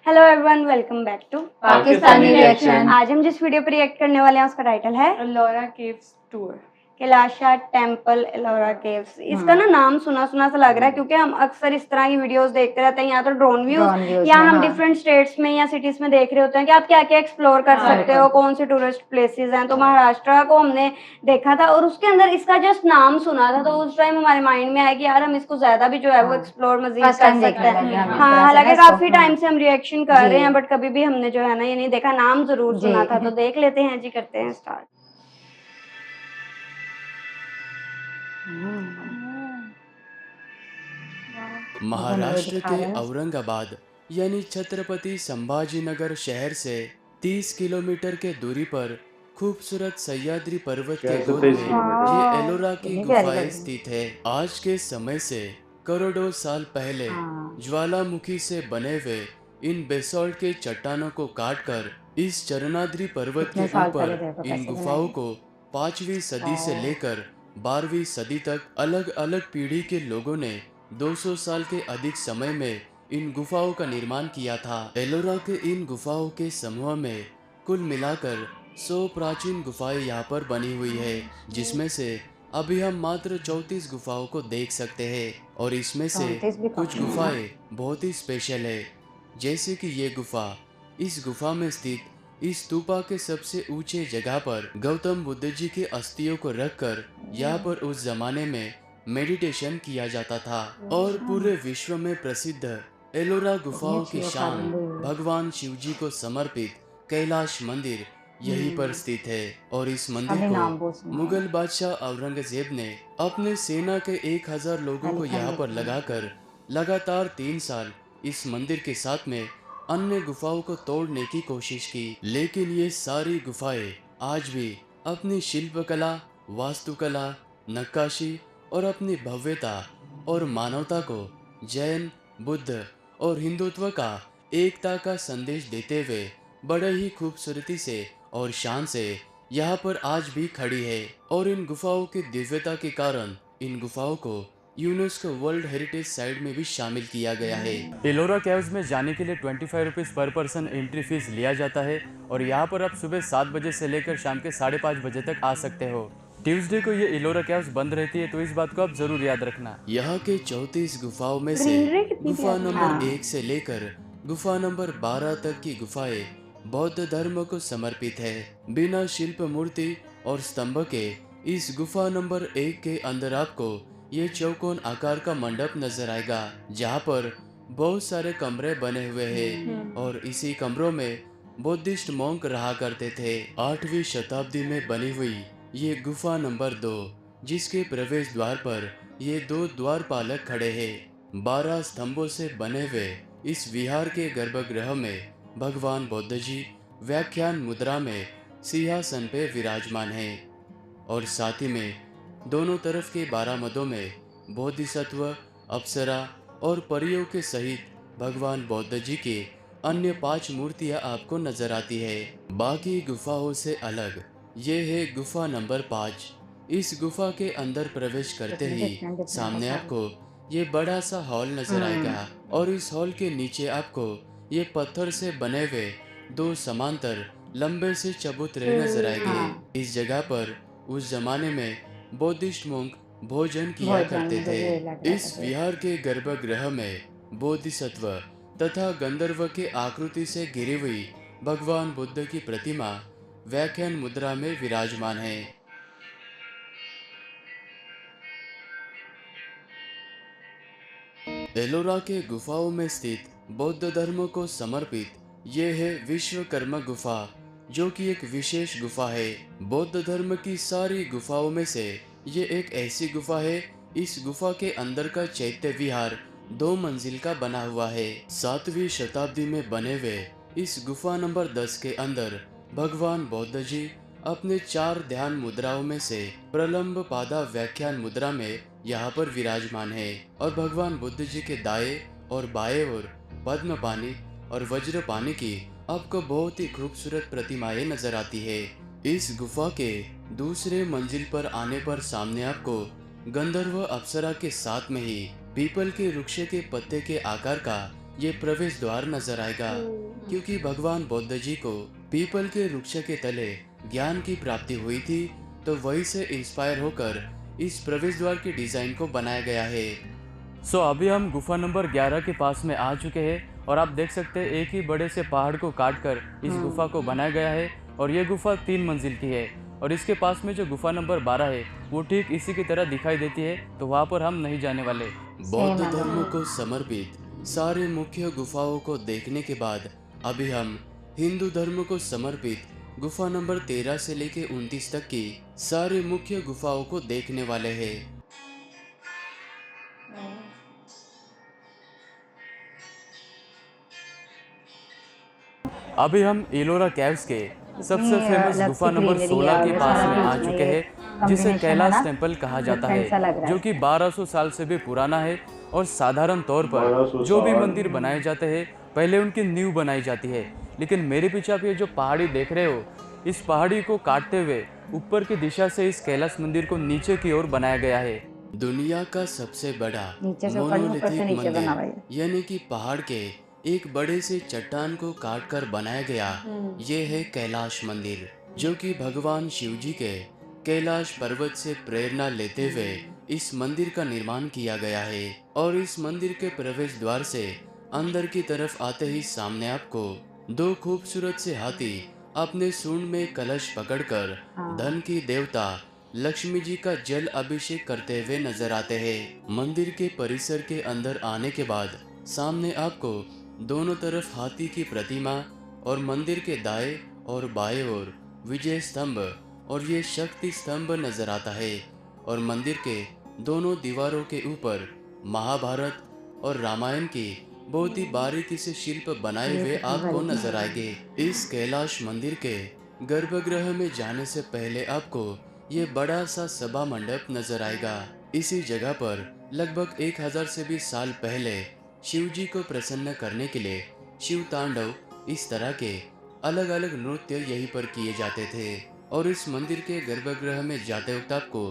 Hello everyone, welcome back to Pakistani reaction. आज हम जिस वीडियो पर रिएक्ट करने वाले हैं उसका टाइटल है Ellora caves tour. Kailasa temple Ellora caves. इसका ना नाम सुना सुना सा लग रहा है क्योंकि हम अक्सर इस तरह की वीडियोस देखते रहते हैं, या तो ड्रोन व्यूज या हम डिफरेंट स्टेट्स में या सिटीज में देख रहे होते हैं कि आप क्या क्या एक्सप्लोर कर सकते हो, कौन से टूरिस्ट प्लेसेस हैं। तो महाराष्ट्र को हमने देखा था और उसके अंदर इसका जस्ट नाम सुना था, तो उस टाइम हमारे माइंड में आया कि यार हम इसको ज्यादा भी जो है वो एक्सप्लोर मजीद कर सकते हैं। हाँ, हालांकि काफी टाइम से हम रिएक्शन कर रहे हैं बट कभी भी हमने जो है ना ये नहीं देखा। नाम जरूर सुना था, तो देख लेते हैं जी, करते हैं स्टार्ट। महाराष्ट्र के औरंगाबाद यानी छत्रपति संभाजीनगर शहर से 30 किलोमीटर के दूरी पर खूबसूरत सह्याद्री पर्वत के गोद में ये एलोरा की गुफाएं स्थित है। आज के समय से करोड़ों साल पहले ज्वालामुखी से बने हुए इन बेसॉल्ट के चट्टानों को काटकर इस चरणाद्री पर्वत के ऊपर इन गुफाओं को 5वीं सदी से लेकर 12वीं सदी तक अलग अलग पीढ़ी के लोगों ने 200 साल के अधिक समय में इन गुफाओं का निर्माण किया था। एलोरा के इन गुफाओं के समूह में कुल मिलाकर 100 प्राचीन गुफाएं यहाँ पर बनी हुई है, जिसमें से अभी हम मात्र 34 गुफाओं को देख सकते हैं। और इसमें से कुछ गुफाएं बहुत ही स्पेशल है, जैसे कि ये गुफा। इस गुफा में स्थित इस स्तूपा के सबसे ऊंचे जगह पर गौतम बुद्ध जी के अस्थियों को रखकर यहाँ पर उस जमाने में मेडिटेशन किया जाता था। और पूरे विश्व में प्रसिद्ध एलोरा गुफाओं की शान भगवान शिव जी को समर्पित कैलाश मंदिर यहीं पर स्थित है। और इस मंदिर को मुगल बादशाह औरंगजेब ने अपने सेना के 1000 लोगों को यहाँ पर लगाकर लगातार 3 साल इस मंदिर के साथ में अन्य गुफाओं को तोड़ने की कोशिश की, लेकिन ये सारी गुफाएं आज भी अपनी शिल्पकला, वास्तुकला, नक्काशी और अपनी भव्यता और मानवता को जैन, बुद्ध और हिंदुत्व का एकता का संदेश देते हुए बड़े ही खूबसूरती से और शान से यहाँ पर आज भी खड़ी है। और इन गुफाओं की दिव्यता के कारण इन गुफाओं को यूनेस्को वर्ल्ड हेरिटेज साइट में भी शामिल किया गया है। एलोरा केव्स में जाने के लिए 25 रुपीज़ पर पर्सन एंट्री फीस लिया जाता है और यहाँ पर आप सुबह 7 बजे से लेकर शाम के 5:30 बजे तक आ सकते हो। ट्यूसडे को ये एलोरा केव्स बंद रहती है, तो इस बात को आप जरूर याद रखना। यहाँ के 34 गुफाओं में से गुफा नंबर 1 से लेकर गुफा नंबर 12 तक की गुफाएं बौद्ध धर्म को समर्पित है। बिना शिल्प मूर्ति और स्तंभ के इस गुफा नंबर 1 के अंदर आपको ये चौकोन आकार का मंडप नजर आएगा, जहाँ पर बहुत सारे कमरे बने हुए हैं। और इसी कमरों में बुद्धिस्ट मॉन्क रहा करते थे। 8वीं शताब्दी में बनी हुई ये गुफा नंबर 2, जिसके प्रवेश द्वार पर ये 2 द्वारपालक खड़े हैं। 12 स्तंभों से बने हुए इस विहार के गर्भगृह में भगवान बुद्ध जी व्याख्यान मुद्रा में सिंहासन पे विराजमान हैं। और साथ ही में दोनों तरफ के 12 मदों में बोधिसत्व, अप्सरा और परियों के सहित भगवान बुद्ध जी के अन्य 5 मूर्तियां आपको नजर आती है। बाकी गुफाओं से अलग ये है गुफा नंबर 5। इस गुफा के अंदर प्रवेश करते ही सामने आपको ये बड़ा सा हॉल नजर आएगा और इस हॉल के नीचे आपको ये पत्थर से बने हुए 2 समांतर लंबे से चबूतरे नजर आएंगे। इस जगह पर उस जमाने में बुद्धिस्ट मोंक भोजन किया करते थे। इस विहार के गर्भगृह में बोधिसत्व तथा गंधर्व के आकृति से घिरी हुई भगवान बुद्ध की प्रतिमा व्याख्यान मुद्रा में विराजमान है। एलोरा के गुफाओं में स्थित बौद्ध धर्म को समर्पित ये है विश्वकर्मा गुफा, जो कि एक विशेष गुफा है। बौद्ध धर्म की सारी गुफाओं में से ये एक ऐसी गुफा है। इस गुफा के अंदर का चैत्य विहार 2 मंजिल का बना हुआ है। 7वीं शताब्दी में बने हुए इस गुफा नंबर 10 के अंदर भगवान बुद्ध जी अपने 4 ध्यान मुद्राओं में से प्रलंब पादा व्याख्यान मुद्रा में यहाँ पर विराजमान है। और भगवान बुद्ध जी के दाएं और बाएं ओर पद्म पानी और वज्र पानी की आपको बहुत ही खूबसूरत प्रतिमाएं नजर आती है। इस गुफा के दूसरे मंजिल पर आने पर सामने आपको गंधर्व अप्सरा के साथ में ही पीपल के वृक्ष के पत्ते के आकार का ये प्रवेश द्वार नजर आएगा, क्योंकि भगवान बुद्ध जी को पीपल के वृक्ष के तले ज्ञान की प्राप्ति हुई थी, तो वही से इंस्पायर होकर इस प्रवेश द्वार के डिजाइन को बनाया गया है। अभी हम गुफा नंबर 11 के पास में आ चुके हैं और आप देख सकते हैं एक ही बड़े से पहाड़ को काट कर इस गुफा को बनाया गया है और ये गुफा 3 मंजिल की है और इसके पास में जो गुफा नंबर 12 है वो ठीक इसी की तरह दिखाई देती है, तो वहाँ पर हम नहीं जाने वाले। बौद्ध धर्म को समर्पित सारे मुख्य गुफाओं को देखने के बाद अभी हम हिंदू धर्म को समर्पित गुफा नंबर 13 से लेके 29 तक की सारे मुख्य गुफाओं को देखने वाले हैं। अभी हम एलोरा केव्स के सबसे फेमस गुफा नंबर 16 के पास में आ चुके हैं, जिसे कैलाश टेम्पल कहा जाता है, जो कि 1200 साल से भी पुराना है। और साधारण तौर पर जो भी मंदिर बनाए जाते हैं पहले उनकी नींव बनाई जाती है, लेकिन मेरे पीछे आप ये जो पहाड़ी देख रहे हो, इस पहाड़ी को काटते हुए ऊपर की दिशा से इस कैलाश मंदिर को नीचे की ओर बनाया गया है। दुनिया का सबसे बड़ा मोनोलिथिक मंदिर यानी कि पहाड़ के एक बड़े से चट्टान को काटकर बनाया गया ये है कैलाश मंदिर, जो कि भगवान शिव जी के कैलाश पर्वत से प्रेरणा लेते हुए इस मंदिर का निर्माण किया गया है। और इस मंदिर के प्रवेश द्वार से अंदर की तरफ आते ही सामने आपको 2 खूबसूरत से हाथी अपने सूंड में कलश पकड़कर धन की देवता लक्ष्मी जी का जल अभिषेक करते हुए नजर आते हैं। मंदिर के परिसर के अंदर आने के बाद सामने आपको दोनों तरफ हाथी की प्रतिमा और मंदिर के दाएं और बाएं ओर विजय स्तंभ और ये शक्ति स्तंभ नजर आता है। और मंदिर के दोनों दीवारों के ऊपर महाभारत और रामायण की बहुत ही बारीकी से शिल्प बनाए हुए आपको नजर आएंगे। इस कैलाश मंदिर के गर्भगृह में जाने से पहले आपको ये बड़ा सा सभा मंडप नजर आएगा। इसी जगह पर लगभग 1000 से भी साल पहले शिव जी को प्रसन्न करने के लिए शिव तांडव इस तरह के अलग अलग नृत्य यहीं पर किए जाते थे। और इस मंदिर के गर्भगृह में जाते वक्त आपको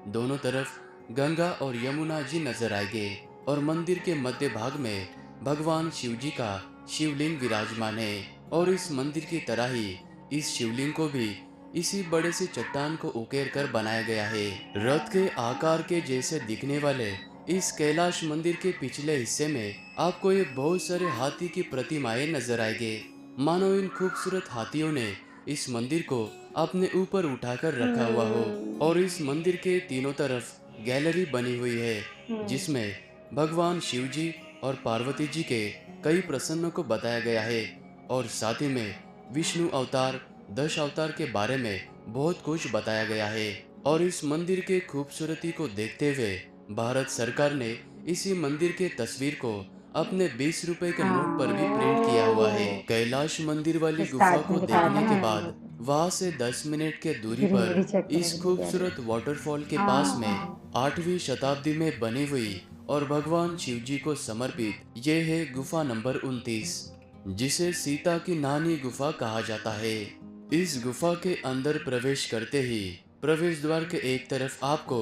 दोनों तरफ गंगा और यमुना जी नजर आएंगे और मंदिर के मध्य भाग में भगवान शिव जी का शिवलिंग विराजमान है। और इस मंदिर की तरह ही इस शिवलिंग को भी इसी बड़े से चट्टान को उकेर कर बनाया गया है। रथ के आकार के जैसे दिखने वाले इस कैलाश मंदिर के पिछले हिस्से में आपको ये बहुत सारे हाथी की प्रतिमाएं नजर आएंगे, मानो इन खूबसूरत हाथियों ने इस मंदिर को अपने ऊपर उठाकर रखा हुआ हो। और इस मंदिर के तीनों तरफ गैलरी बनी हुई है, जिसमें भगवान शिव जी और पार्वती जी के कई प्रसंगों को बताया गया है और साथ ही में विष्णु अवतार 10 अवतार के बारे में बहुत कुछ बताया गया है। और इस मंदिर के खूबसूरती को देखते हुए भारत सरकार ने इसी मंदिर के तस्वीर को अपने 20 रुपए के नोट पर भी प्रिंट किया हुआ है। कैलाश मंदिर वाली गुफा को देखने के बाद वहाँ से 10 मिनट के दूरी पर इस खूबसूरत वाटरफॉल के पास में 8वीं शताब्दी में बनी हुई और भगवान शिव जी को समर्पित ये है गुफा नंबर 29, जिसे सीता की नानी गुफा कहा जाता है। इस गुफा के अंदर प्रवेश करते ही प्रवेश द्वार के एक तरफ आपको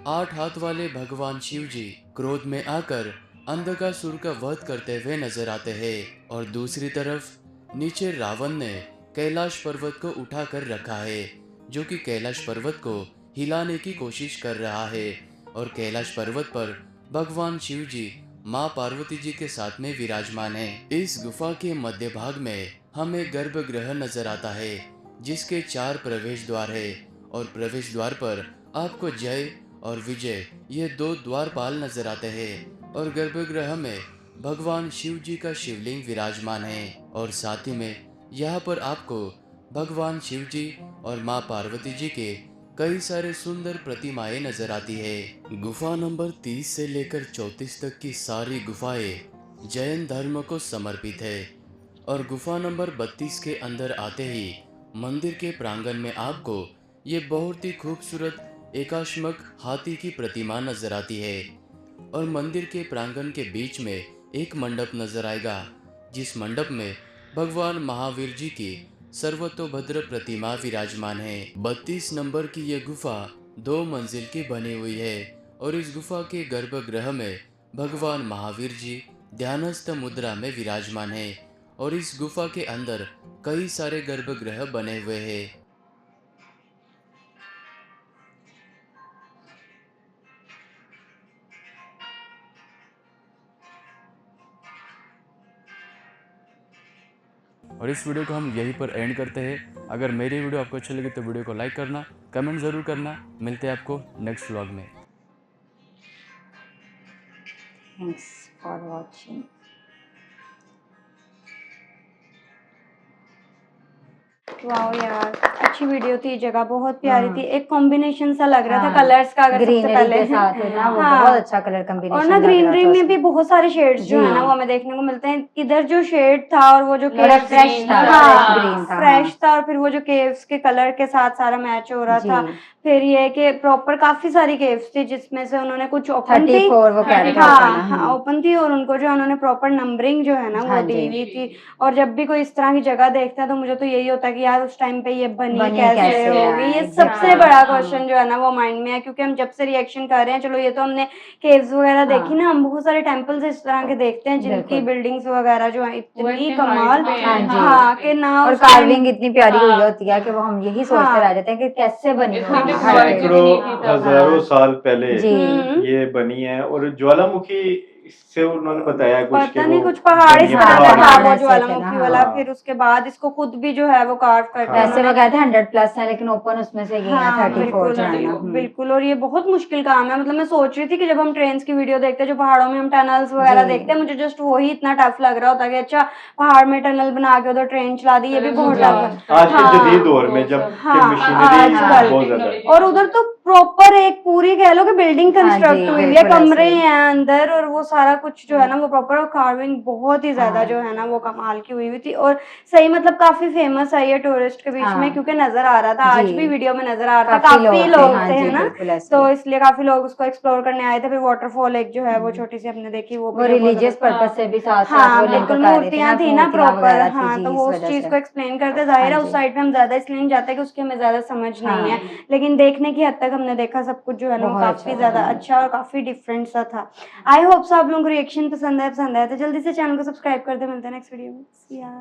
8 हाथ वाले भगवान शिव जी क्रोध में आकर अंधकासुर का वध करते हुए नजर आते हैं और दूसरी तरफ नीचे रावण ने कैलाश पर्वत को उठा कर रखा है, जो कि कैलाश पर्वत को हिलाने की कोशिश कर रहा है। और कैलाश पर्वत पर भगवान शिव जी माँ पार्वती जी के साथ में विराजमान है। इस गुफा के मध्य भाग में हमें गर्भगृह नजर आता है, जिसके 4 प्रवेश द्वार है और प्रवेश द्वार पर आपको जय और विजय ये 2 द्वारपाल नजर आते हैं। और गर्भगृह में भगवान शिव जी का शिवलिंग विराजमान है और साथ ही में यहाँ पर आपको भगवान शिव जी और माँ पार्वती जी के कई सारे सुंदर प्रतिमाएं नजर आती है। गुफा नंबर 30 से लेकर 34 तक की सारी गुफाएं जैन धर्म को समर्पित है। और गुफा नंबर 32 के अंदर आते ही मंदिर के प्रांगण में आपको ये बहुत ही खूबसूरत एकाश्मक हाथी की प्रतिमा नजर आती है। और मंदिर के प्रांगण के बीच में एक मंडप नजर आएगा, जिस मंडप में भगवान महावीर जी की सर्वतोभद्र प्रतिमा विराजमान है। 32 नंबर की यह गुफा 2 मंजिल की बनी हुई है और इस गुफा के गर्भगृह में भगवान महावीर जी ध्यानस्थ मुद्रा में विराजमान है और इस गुफा के अंदर कई सारे गर्भगृह बने हुए हैं। और इस वीडियो को हम यहीं पर एंड करते हैं। अगर मेरी वीडियो आपको अच्छी लगी तो वीडियो को लाइक करना, कमेंट ज़रूर करना। मिलते हैं आपको नेक्स्ट व्लॉग में। Thanks for watching. वाओ यार, अच्छी वीडियो थी, जगह बहुत प्यारी थी, एक कॉम्बिनेशन सा लग रहा था कलर्स का। अगर सबसे ग्रीनरी पहले के साथ है ना, वो हाँ, बहुत अच्छा कलर कॉम्बिनेशन और ना ग्रीनरी में भी बहुत सारे शेड्स जो है ना जी। वो हमें देखने को मिलते हैं। इधर जो शेड था और वो जो थोड़ा caves- fresh था, हाँ, fresh green था, फ्रेश था, और फिर वो जो केव्स के कलर के साथ सारा मैच हो रहा था। जी। फिर ये कि प्रॉपर काफी सारी केव्स थी, जिसमें से उन्होंने कुछ ओपन थी, 34 वो कह रहे थे हाँ open, हाँ ओपन थी, और उनको जो उन्होंने प्रॉपर नंबरिंग जो है ना वो हाँ दी जी। हुई थी। और जब भी कोई इस तरह की जगह देखता है तो मुझे तो यही होता है कि यार उस टाइम पे ये बनी कैसे होगी। ये सबसे बड़ा क्वेश्चन जो है ना वो माइंड में है, क्योंकि हम जब से रिएक्शन कर रहे हैं, चलो ये तो हमने केव्स वगैरह देखी ना, हम बहुत सारे टेम्पल्स इस तरह के देखते हैं जिनकी बिल्डिंग्स वगैरह जो है इतनी कमाल, हाँ कि ना और कार्विंग इतनी प्यारी हुई होती है कि वो हम यही सोचते रह जाते हैं कि कैसे बनी होगी। सैकड़ों हजारों साल पहले जी। ये बनी है। और ज्वालामुखी से उन्होंने बताया कुछ पता कि नहीं वो कुछ पहाड़ इस बनी है तरह का पहाड़ था में। वो ऐसे थे ज्वालामुखी ना, वाला। हाँ। फिर उसके बाद इसको खुद भी जो है वो कार्व करके हाँ। वैसे वो कहते हैं 100+ है, लेकिन ओपन उसमें से ये है हाँ 34 बिल्कुल जो है ना। बिल्कुल। और ये बहुत मुश्किल काम है। मतलब मैं सोच रही थी कि जब हम ट्रेन की वीडियो देखते हैं, जो पहाड़ों में हम टनल्स वगैरह जी। देखते हैं, मुझे जस्ट वही इतना टफ लग रहा होता है कि अच्छा पहाड़ में टनल बना के उधर ट्रेन चला दी, ये भी बहुत टफ है। आज के जदीद दौर में जब हाँ, मशीनरी आजकल। बहुत ज्यादा है। और उधर तो प्रॉपर एक पूरी कह लो कि बिल्डिंग हाँ जी, कंस्ट्रक्ट हुई है, बिल्कुल कमरे ऐसे। हैं अंदर, और वो सारा कुछ जो है ना वो प्रॉपर कार्विंग बहुत ही ज्यादा जो है ना वो कमाल की हुई हुई थी। और सही मतलब काफी फेमस है ये टूरिस्ट के बीच में, हाँ। क्योंकि नजर आ रहा था, आज जी। भी वीडियो में नजर आ रहा था, काफी काफी लोग थे, लोग हाँ थे, जी, है ना। बिल्कुल ऐसे। तो इसलिए काफी लोग उसको एक्सप्लोर करने आए थे। फिर वाटरफॉल एक जो है वो छोटी सी हमने देखी, वो वो रिलीजियस पर्पस से भी साथ साथ हाँ वो लिंक बिल्कुल, कर रहे थे ना, मूर्तियां थी ना मूर्तियां प्रॉपर। वगैरह थी हाँ जी, तो इस वो उस वजह चीज से। को एक्सप्लेन करते, जाहिर है हाँ उस जी। साइड में हम ज्यादा इसलिए नहीं जाते कि उसकी हमें ज्यादा समझ नहीं है, लेकिन देखने की हद तक हमने देखा सब कुछ जो है ना वो बहुत काफी अच्छा ज्यादा था। अच्छा और काफी डिफरेंट सा था। आई होप सो आप लोगों को रिएक्शन पसंद आया तो जल्दी से चैनल को सब्सक्राइब कर दे। मिलते हैं नेक्स्ट वीडियो में। See ya।